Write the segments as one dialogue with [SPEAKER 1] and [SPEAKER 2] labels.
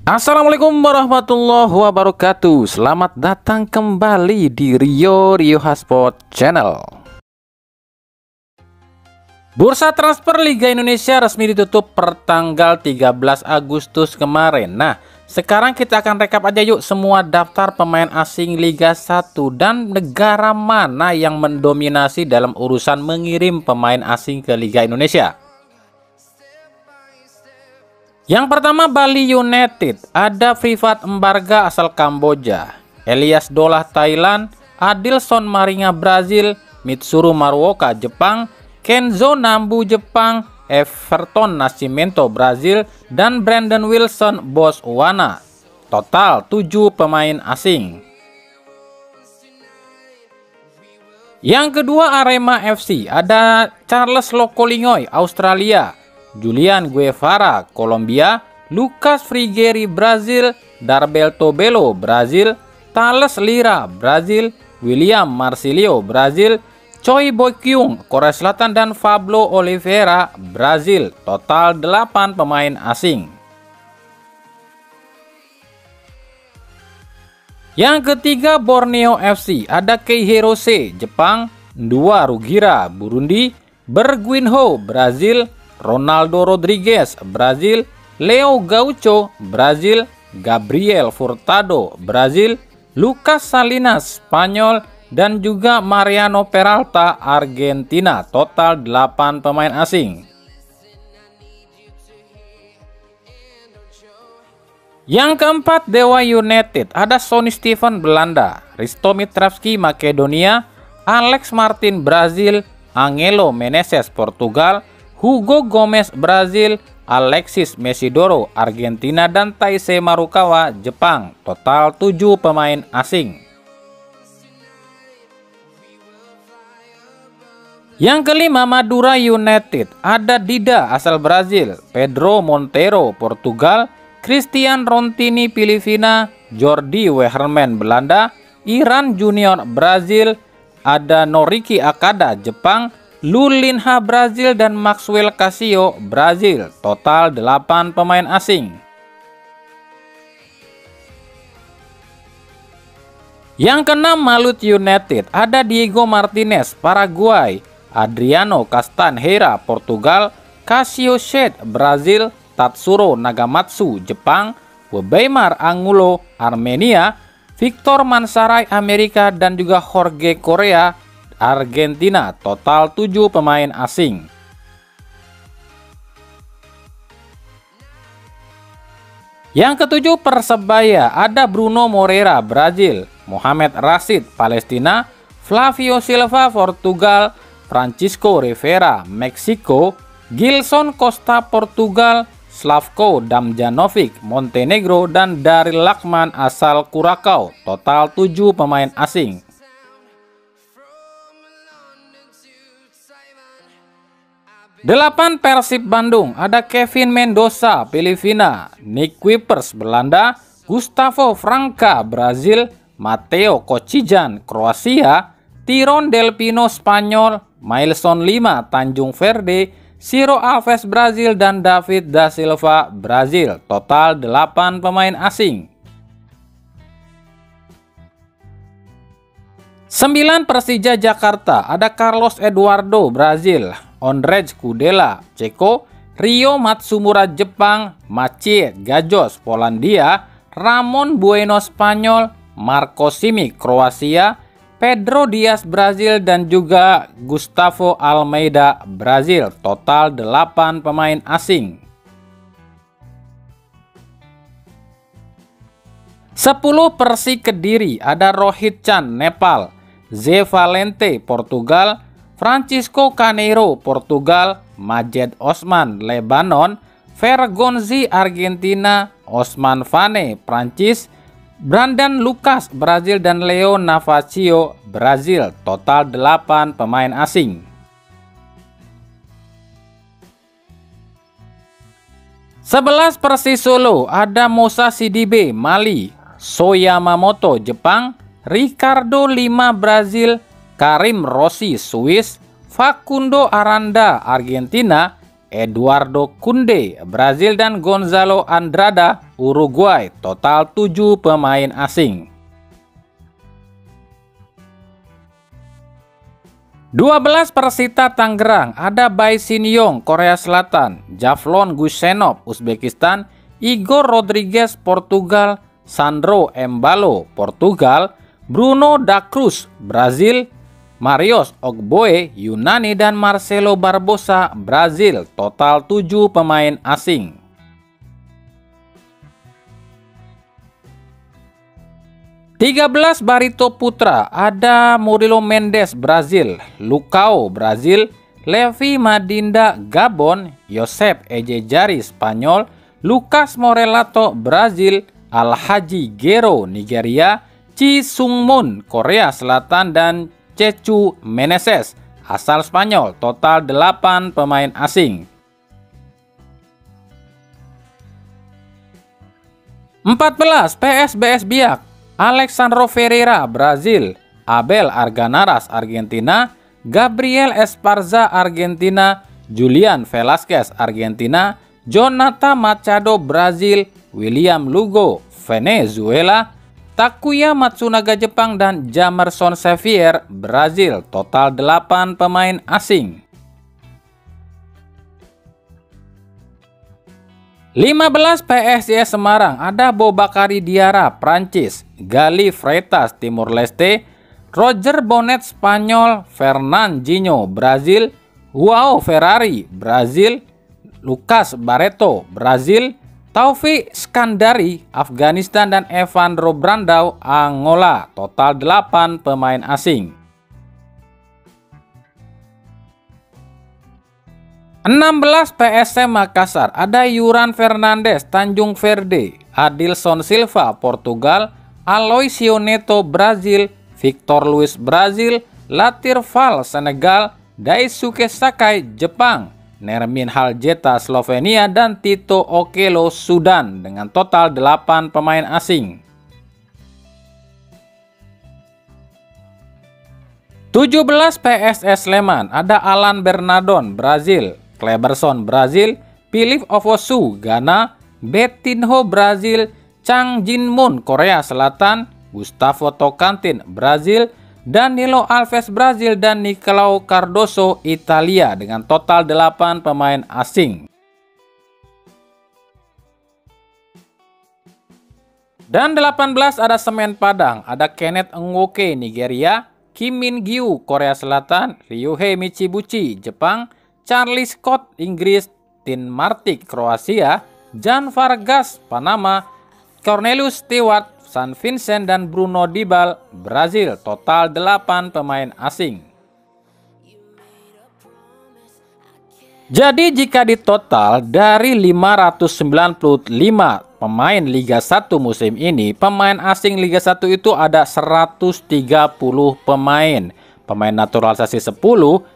[SPEAKER 1] Assalamualaikum warahmatullahi wabarakatuh. Selamat datang kembali di Rio Hotspot Channel. Bursa transfer Liga Indonesia resmi ditutup per tanggal 13 Agustus kemarin. Nah, sekarang kita akan rekap aja yuk semua daftar pemain asing Liga 1 dan negara mana yang mendominasi dalam urusan mengirim pemain asing ke Liga Indonesia. Yang pertama Bali United, ada Privat Embarga asal Kamboja, Elias Dolah Thailand, Adilson Maringa Brazil, Mitsuru Maruoka Jepang, Kenzo Nambu Jepang, Everton Nascimento Brazil, dan Brandon Wilson Botswana. Total 7 pemain asing. Yang kedua Arema FC, ada Charles Lokolingoy Australia, Julian Guevara Kolombia, Lucas Frigeri Brazil, Darberto Belo Brazil, Thales Lira Brazil, William Marsilio Brazil, Choi Bokyung Korea Selatan, dan Pablo Oliveira Brazil. Total 8 pemain asing. Yang ketiga Borneo FC, ada Kei Hirose Jepang, Ndua Rugira Burundi, Berguinho Brazil, Ronaldo Rodriguez Brazil, Leo Gaucho Brazil, Gabriel Furtado Brazil, Lucas Salinas Spanyol, dan juga Mariano Peralta Argentina. Total 8 pemain asing. Yang keempat Dewa United, ada Sonny Steven Belanda, Risto Mitravski Makedonia, Alex Martin Brazil, Angelo Meneses Portugal, Hugo Gomez Brazil, Alexis Mesidoro Argentina, dan Taisei Marukawa Jepang. Total 7 pemain asing. Yang kelima Madura United, ada Dida asal Brazil, Pedro Monteiro Portugal, Christian Rontini Filipina, Jordi Weherman Belanda, Iran Junior Brazil, ada Noriki Akada Jepang, Lulinha Brazil, dan Maxwell Casio Brazil. Total 8 pemain asing. Yang keenam Malut United, ada Diego Martinez Paraguay, Adriano Castanheira Portugal, Casio Shed Brazil, Tatsuro Nagamatsu Jepang, Webeimar Angulo Armenia, Victor Mansaray Amerika, dan juga Jorge Korea Argentina. Total 7 pemain asing. Yang ketujuh Persebaya, ada Bruno Moreira Brazil, Mohamed Rashid Palestina, Flavio Silva Portugal, Francisco Rivera Meksiko, Gilson Costa Portugal, Slavko Damjanovic Montenegro, dan Daryl Lakman asal Curacao. Total 7 pemain asing. Delapan Persib Bandung, ada Kevin Mendoza Filipina, Nick Kuipers Belanda, Gustavo Franca Brazil, Matteo Kocijan Kroasia, Tiron Del Pino Spanyol, Mailson Lima Tanjung Verde, Ciro Alves Brazil, dan David da Silva Brazil. Total 8 pemain asing. 9 Persija Jakarta, ada Carlos Eduardo Brazil, Ondrej Kudela Ceko, Rio Matsumura Jepang, Maciej Gajos Polandia, Ramon Bueno Spanyol, Marco Simic Kroasia, Pedro Diaz Brazil, dan juga Gustavo Almeida Brazil. Total 8 pemain asing. 10 Persik Kediri, ada Rohit Chan Nepal, Ze Valente Portugal, Francisco Caneiro Portugal, Majed Osman Lebanon, Vergonzi Argentina, Osman Fane Prancis, Brandon Lucas Brazil, dan Leo Navacio Brazil. Total 8 pemain asing. 11 Persis Solo, ada Moussa Sidibe Mali, Soyamamoto Jepang, Ricardo Lima Brazil, Karim Rossi Swiss, Facundo Aranda Argentina, Eduardo Kunde, Brazil, dan Gonzalo Andrada, Uruguay. Total 7 pemain asing. 12 Persita Tangerang, ada Bai Shin-yong, Korea Selatan, Javlon Gusenov, Uzbekistan, Igor Rodriguez, Portugal, Sandro Embalo, Portugal, Bruno da Cruz, Brazil, Marius Ogboe, Yunani, dan Marcelo Barbosa, Brazil. Total 7 pemain asing. (13) Barito Putra, ada Murilo Mendes, Brazil, Lucao, Brazil, Levi Madinda, Gabon, Josep Ejejari, Spanyol, Lucas Morelato, Brazil, Alhaji Gero, Nigeria, Chi Sung-mun, Korea Selatan, dan Chechu Meneses, asal Spanyol. Total 8 pemain asing. 14 PSBS Biak, Alexandro Ferreira, Brazil, Abel Arganaras, Argentina, Gabriel Esparza, Argentina, Julian Velasquez, Argentina, Jonathan Machado, Brazil, William Lugo, Venezuela, Takuya Matsunaga, Jepang, dan Jamerson Xavier, Brazil. Total 8 pemain asing. 15 PSIS Semarang, ada Bobakari Diarra, Prancis, Gali Freitas, Timur Leste, Roger Bonnet, Spanyol, Fernandinho, Brazil, Joao Ferrari, Brazil, Lucas Barreto, Brazil, Taufik Skandari, Afghanistan, dan Evandro Brandao, Angola. Total 8 pemain asing. 16 PSM Makassar, ada Yuran Fernandes, Tanjung Verde, Adilson Silva, Portugal, Aloisio Neto, Brazil, Victor Luis, Brazil, Latir Val, Senegal, Daisuke Sakai, Jepang, Nermin Haljeta, Slovenia, dan Tito Okello, Sudan, dengan total 8 pemain asing. 17 PSS Sleman, ada Alan Bernardon, Brazil, Kleberson, Brazil, Philip Ofosu, Ghana, Betinho, Brazil, Chang Jin-moon, Korea Selatan, Gustavo Tocantin, Brazil, Danilo Alves, Brazil, dan Nicolau Cardoso, Italia, dengan total 8 pemain asing. Dan 18 ada Semen Padang, ada Kenneth Nwoke, Nigeria, Kim Min-gyu, Korea Selatan, Ryuhei Michibuchi, Jepang, Charlie Scott, Inggris, Tin Martik, Kroasia, Jan Vargas, Panama, Cornelius Stewart, San Vincent, dan Bruno Dibal, Brazil. Total 8 pemain asing. Jadi jika ditotal dari 595 pemain Liga 1 musim ini, pemain asing Liga 1 itu ada 130 pemain. Pemain naturalisasi 10,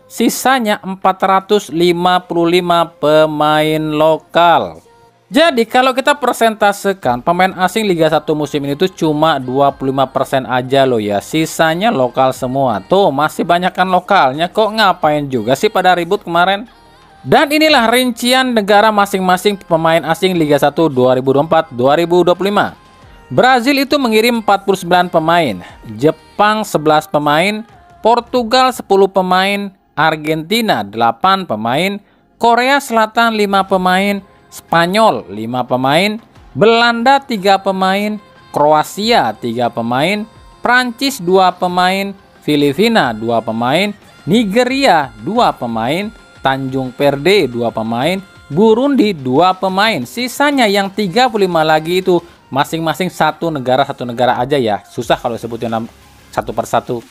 [SPEAKER 1] sisanya 455 pemain lokal. Jadi kalau kita persentasekan, pemain asing Liga 1 musim ini tuh cuma 25% aja loh ya. Sisanya lokal semua. Tuh masih banyakkan lokalnya, kok ngapain juga sih pada ribut kemarin. Dan inilah rincian negara masing-masing pemain asing Liga 1 2024-2025. Brazil itu mengirim 49 pemain, Jepang 11 pemain, Portugal 10 pemain, Argentina 8 pemain, Korea Selatan 5 pemain, Spanyol 5 pemain, Belanda 3 pemain, Kroasia 3 pemain, Prancis 2 pemain, Filipina 2 pemain, Nigeria 2 pemain, Tanjung Verde 2 pemain, Burundi 2 pemain. Sisanya yang 35 lagi itu masing-masing satu negara aja ya. Susah kalau sebutin satu persatu.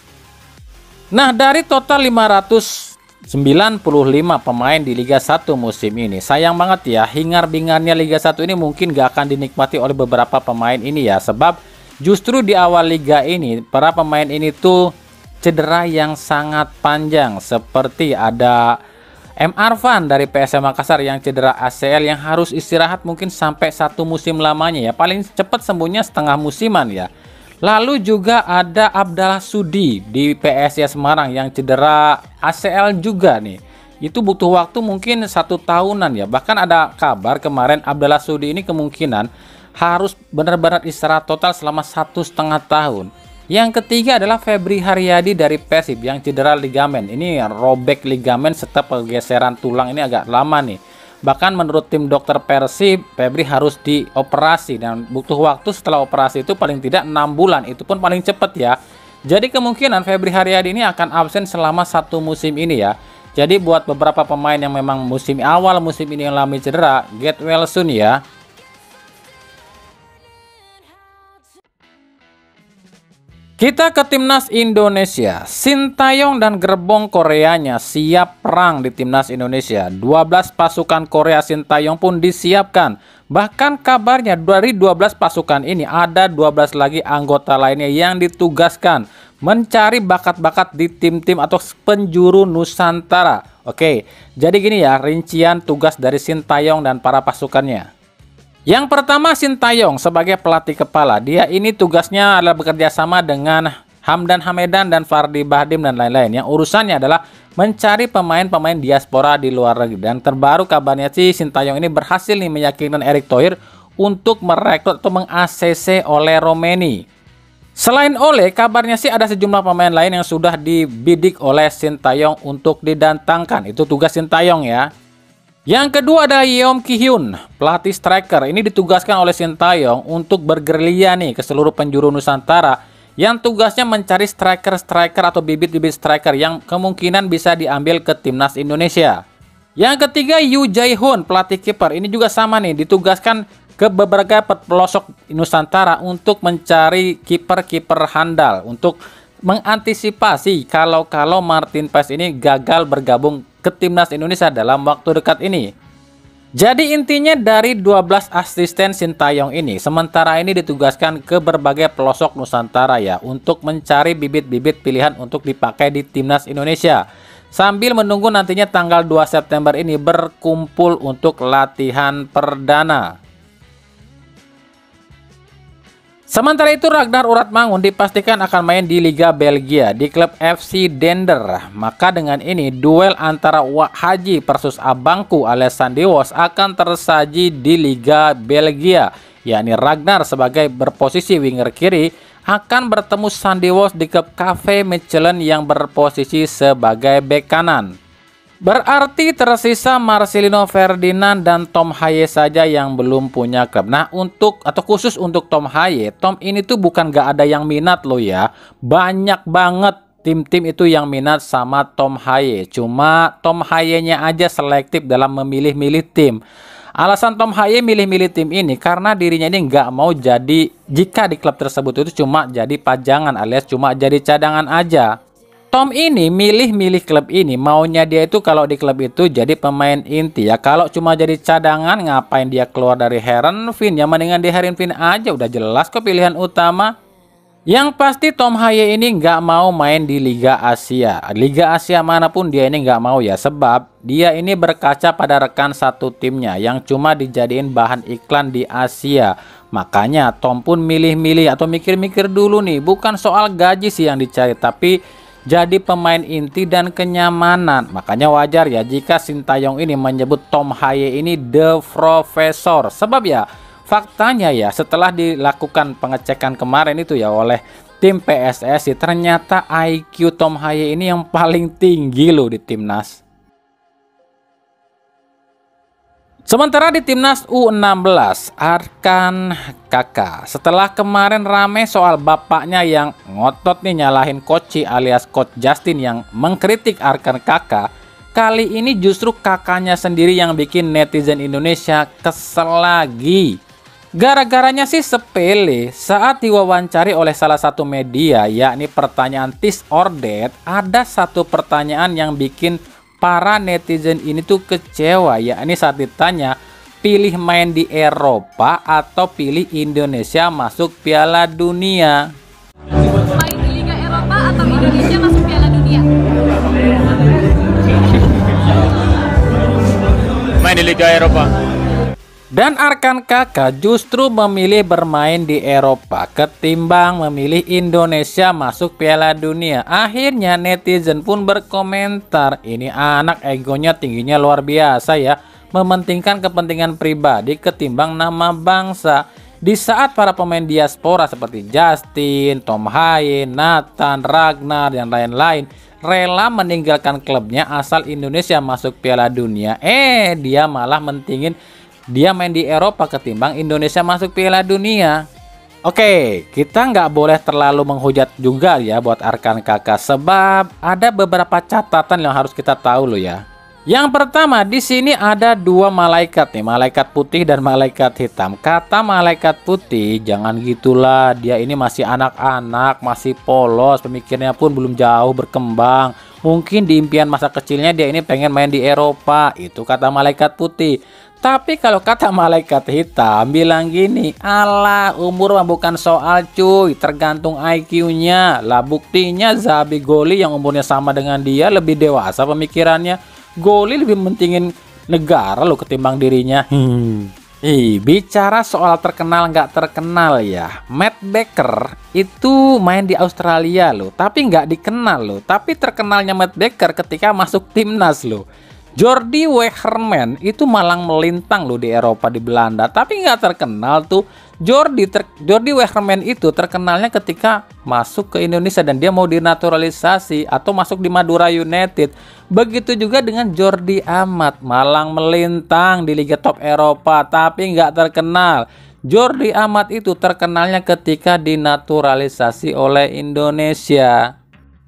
[SPEAKER 1] Nah, dari total 595 pemain di Liga 1 musim ini, sayang banget ya, hingar-bingarnya Liga 1 ini mungkin gak akan dinikmati oleh beberapa pemain ini ya. Sebab justru di awal liga ini, para pemain ini tuh cedera yang sangat panjang. Seperti ada M. Arfan dari PSM Makassar yang cedera ACL yang harus istirahat mungkin sampai 1 musim lamanya ya. Paling cepat sembuhnya setengah musiman ya. Lalu juga ada Abdallah Sudi di PSIS Semarang yang cedera ACL juga nih. itu butuh waktu mungkin 1 tahunan ya. Bahkan ada kabar kemarin Abdallah Sudi ini kemungkinan harus benar-benar istirahat total selama 1,5 tahun. Yang ketiga adalah Febri Haryadi dari Persib yang cedera ligamen. Ini robek ligamen serta pergeseran tulang, ini agak lama nih. Bahkan menurut tim dokter Persib, Febri harus dioperasi dan butuh waktu setelah operasi itu paling tidak 6 bulan. Itu pun paling cepat ya. Jadi kemungkinan Febri Haryadi ini akan absen selama 1 musim ini ya. Jadi buat beberapa pemain yang memang awal musim ini yang mengalami cedera, get well soon ya. Kita ke timnas Indonesia. Sintayong dan gerbong Koreanya siap perang di timnas Indonesia. 12 pasukan Korea Sintayong pun disiapkan. Bahkan kabarnya dari 12 pasukan ini ada 12 lagi anggota lainnya yang ditugaskan mencari bakat-bakat di tim-tim atau penjuru Nusantara. Oke, jadi gini ya rincian tugas dari Sintayong dan para pasukannya. Yang pertama Sintayong sebagai pelatih kepala. Dia ini tugasnya adalah bekerja sama dengan Hamdan Hamedan dan Fardi Bahdim dan lain-lain. Yang urusannya adalah mencari pemain-pemain diaspora di luar negeri. Dan terbaru kabarnya sih Sintayong ini berhasil nih meyakinkan Erick Thohir untuk merekrut atau meng-ACC Ole Romeni. Selain Ole, kabarnya sih ada sejumlah pemain lain yang sudah dibidik oleh Sintayong untuk didatangkan. Itu tugas Sintayong ya. Yang kedua ada Yeom Ki-hyun, pelatih striker. Ini ditugaskan oleh Sintayong untuk bergerilya nih ke seluruh penjuru Nusantara yang tugasnya mencari striker-striker atau bibit-bibit striker yang kemungkinan bisa diambil ke timnas Indonesia. Yang ketiga Yoo Jae-hoon, pelatih kiper. Ini juga sama nih, ditugaskan ke beberapa pelosok Nusantara untuk mencari kiper-kiper handal untuk mengantisipasi kalau Martin Paes ini gagal bergabung ke timnas Indonesia dalam waktu dekat ini. Jadi intinya dari 12 asisten Sintayong ini sementara ini ditugaskan ke berbagai pelosok Nusantara ya untuk mencari bibit-bibit pilihan untuk dipakai di timnas Indonesia sambil menunggu nantinya tanggal 2 September ini berkumpul untuk latihan perdana. Sementara itu Ragnar Uratmangun dipastikan akan main di Liga Belgia di klub FC Dender. Maka dengan ini duel antara Wak Haji versus abangku alias Sandy Walsh akan tersaji di Liga Belgia. Yakni Ragnar sebagai berposisi winger kiri akan bertemu Sandy Walsh di klub KV Mechelen yang berposisi sebagai bek kanan. Berarti tersisa Marcelino Ferdinand dan Tom Haye saja yang belum punya klub. Nah khusus untuk Tom Haye, Tom ini tuh bukan gak ada yang minat loh ya. Banyak banget tim-tim itu yang minat sama Tom Haye. Cuma Tom Haye-nya aja selektif dalam memilih-milih tim. Alasan Tom Haye milih-milih tim ini karena dirinya ini nggak mau jadi jika di klub tersebut itu cuma jadi pajangan alias cuma jadi cadangan aja. Tom ini milih-milih klub ini, maunya dia itu kalau di klub itu jadi pemain inti ya. Kalau cuma jadi cadangan ngapain dia keluar dari Heerenveen ya, mendingan di Heerenveen aja udah jelas kok pilihan utama. Yang pasti Tom Haye ini nggak mau main di Liga Asia. Liga Asia manapun dia ini nggak mau ya, sebab dia ini berkaca pada rekan satu timnya yang cuma dijadiin bahan iklan di Asia. Makanya Tom pun milih-milih atau mikir-mikir dulu nih, bukan soal gaji sih yang dicari, tapi jadi pemain inti dan kenyamanan. Makanya wajar ya jika Sintayong ini menyebut Tom Haye ini The Professor. Sebab ya faktanya ya setelah dilakukan pengecekan kemarin itu ya oleh tim PSSI, ternyata IQ Tom Haye ini yang paling tinggi loh di timnas. Sementara di timnas U16, Arkan Kakak setelah kemarin rame soal bapaknya yang ngotot nih nyalahin Koci alias Coach Justin yang mengkritik Arkan Kakak, kali ini justru kakaknya sendiri yang bikin netizen Indonesia kesel lagi. Gara-garanya sih sepele, saat diwawancari oleh salah satu media yakni pertanyaan This or That, ada satu pertanyaan yang bikin para netizen ini tuh kecewa, yakni saat ditanya pilih main di Eropa atau pilih Indonesia masuk Piala Dunia.
[SPEAKER 2] Main di Liga Eropa atau Indonesia masuk Piala Dunia?
[SPEAKER 3] Main di Liga Eropa.
[SPEAKER 1] Dan Arkan kakak justru memilih bermain di Eropa ketimbang memilih Indonesia masuk Piala Dunia. Akhirnya netizen pun berkomentar, ini anak egonya tingginya luar biasa ya, mementingkan kepentingan pribadi ketimbang nama bangsa. Di saat para pemain diaspora seperti Justin, Tom Hayen, Nathan, Ragnar, dan lain-lain rela meninggalkan klubnya asal Indonesia masuk Piala Dunia, dia malah mentingin dia main di Eropa ketimbang Indonesia masuk Piala Dunia. Oke, kita nggak boleh terlalu menghujat juga ya buat Arkan kakak, sebab ada beberapa catatan yang harus kita tahu loh ya. Yang pertama, di sini ada dua malaikat nih, malaikat putih dan malaikat hitam. Kata malaikat putih, jangan gitulah, dia ini masih anak-anak, masih polos, pemikirannya pun belum jauh berkembang. Mungkin di impian masa kecilnya dia ini pengen main di Eropa, itu kata malaikat putih. Tapi kalau kata malaikat hitam bilang gini, alah, umur mah bukan soal cuy, tergantung IQ-nya. Lah buktinya Zabi Goli yang umurnya sama dengan dia lebih dewasa pemikirannya. Goli lebih mentingin negara lo ketimbang dirinya. Bicara soal terkenal nggak terkenal ya, Matt Baker itu main di Australia loh, tapi nggak dikenal loh. Tapi terkenalnya Matt Baker ketika masuk timnas loh. Jordi Wegerman itu malang melintang loh di Eropa, di Belanda, tapi nggak terkenal tuh. Jordi Wegerman itu terkenalnya ketika masuk ke Indonesia dan dia mau dinaturalisasi atau masuk di Madura United. Begitu juga dengan Jordi Amat, malang melintang di Liga Top Eropa tapi nggak terkenal. Jordi Amat itu terkenalnya ketika dinaturalisasi oleh Indonesia.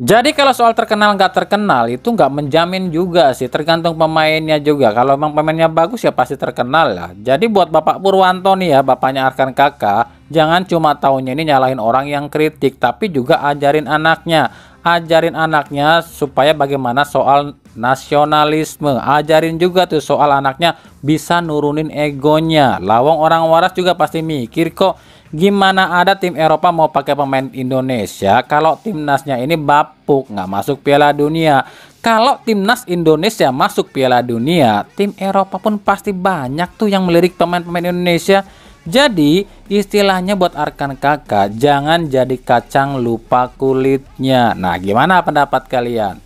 [SPEAKER 1] Jadi kalau soal terkenal nggak terkenal itu nggak menjamin juga sih, tergantung pemainnya juga. Kalau memang pemainnya bagus ya pasti terkenal lah. Jadi buat Bapak Purwanto nih ya, bapaknya Arkan kakak, jangan cuma taunya ini nyalahin orang yang kritik, tapi juga ajarin anaknya. Ajarin anaknya supaya bagaimana soal nasionalisme. Ajarin juga tuh soal anaknya bisa nurunin egonya. Lawang orang waras juga pasti mikir kok, gimana ada tim Eropa mau pakai pemain Indonesia kalau timnasnya ini bapuk nggak masuk Piala Dunia. Kalau timnas Indonesia masuk Piala Dunia, tim Eropa pun pasti banyak tuh yang melirik pemain-pemain Indonesia. Jadi istilahnya buat Arkan kakak, jangan jadi kacang lupa kulitnya. Nah, gimana pendapat kalian?